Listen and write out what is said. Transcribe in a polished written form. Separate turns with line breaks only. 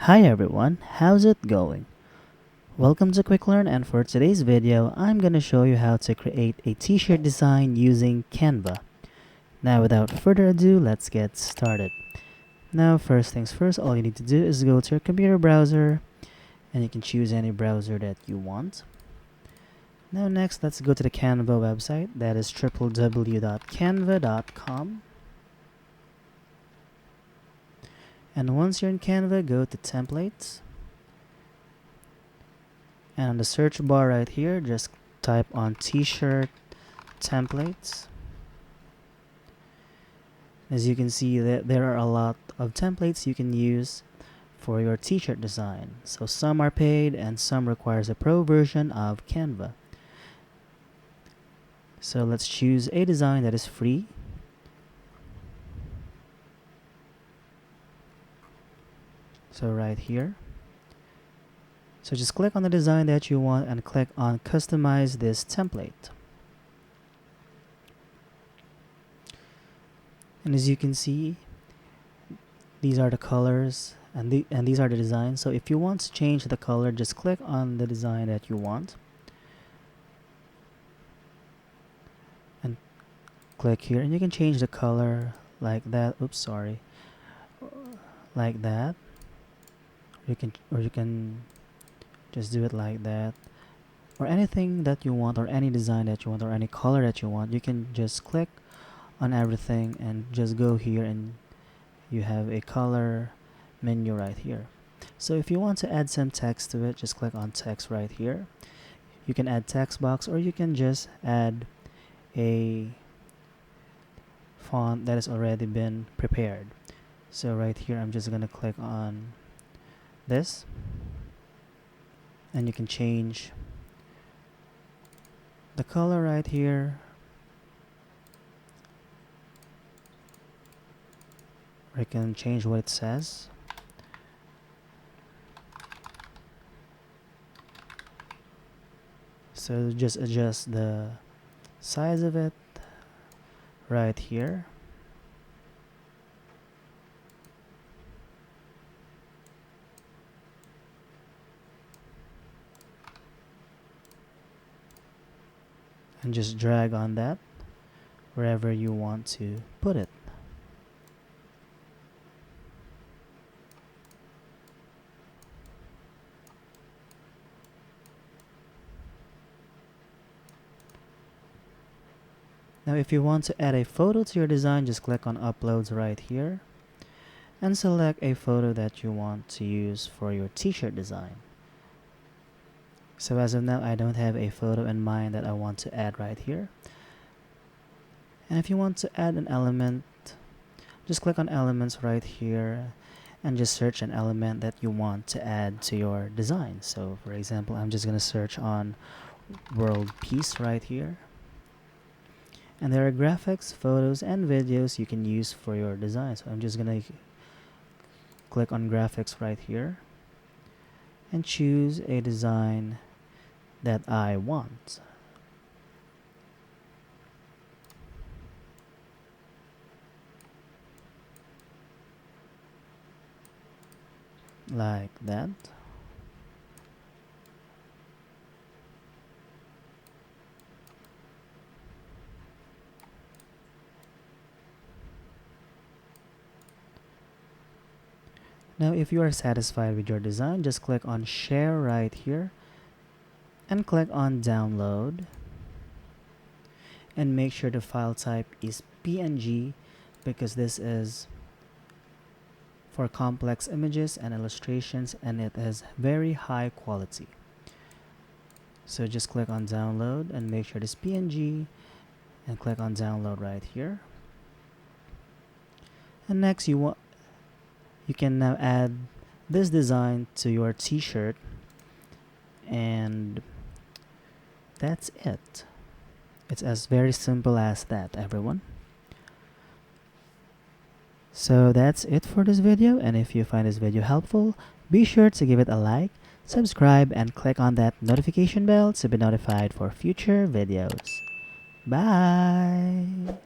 Hi everyone, how's it going? Welcome to Quick Learn, and for today's video, I'm gonna show you how to create a t-shirt design using Canva. Now without further ado, let's get started. Now first things first, all you need to do is go to your computer browser and you can choose any browser that you want. Now next, let's go to the Canva website, that is www.canva.com. And once you're in Canva, go to templates. And on the search bar right here, just type on t-shirt templates. As you can see, there are a lot of templates you can use for your t-shirt design. So some are paid and some requires a pro version of Canva. So let's choose a design that is free. So right here. So just click on the design that you want and click on customize this template. And as you can see, these are the colors and these are the designs. So if you want to change the color, just click on the design that you want and click here, and you can change the color like that. Oops, sorry. Like that. You can just do it like that, or anything that you want, or any design that you want, or any color that you want. You can just click on everything and just go here, and you have a color menu right here. So if you want to add some text to it, just click on text right here. You can add text box, or you can just add a font that has already been prepared. So right here, I'm just gonna click on this, and you can change the color right here. Or you can change what it says. So just adjust the size of it right here. And just drag on that wherever you want to put it. Now if you want to add a photo to your design, just click on uploads right here and select a photo that you want to use for your t-shirt design. So as of now, I don't have a photo in mind that I want to add right here. And if you want to add an element, just click on elements right here and just search an element that you want to add to your design. So for example, I'm just going to search on world peace right here. And there are graphics, photos, and videos you can use for your design. So I'm just going to click on graphics right here and choose a design that I want. Like that. Now if you are satisfied with your design, just click on share right here and click on download, and make sure the file type is PNG because this is for complex images and illustrations, and it is very high quality. So just click on download and make sure it is PNG and click on download right here. And next you can now add this design to your t-shirt, and that's it. It's as very simple as that, everyone. So that's it for this video, and if you find this video helpful, be sure to give it a like, subscribe, and click on that notification bell to be notified for future videos. Bye!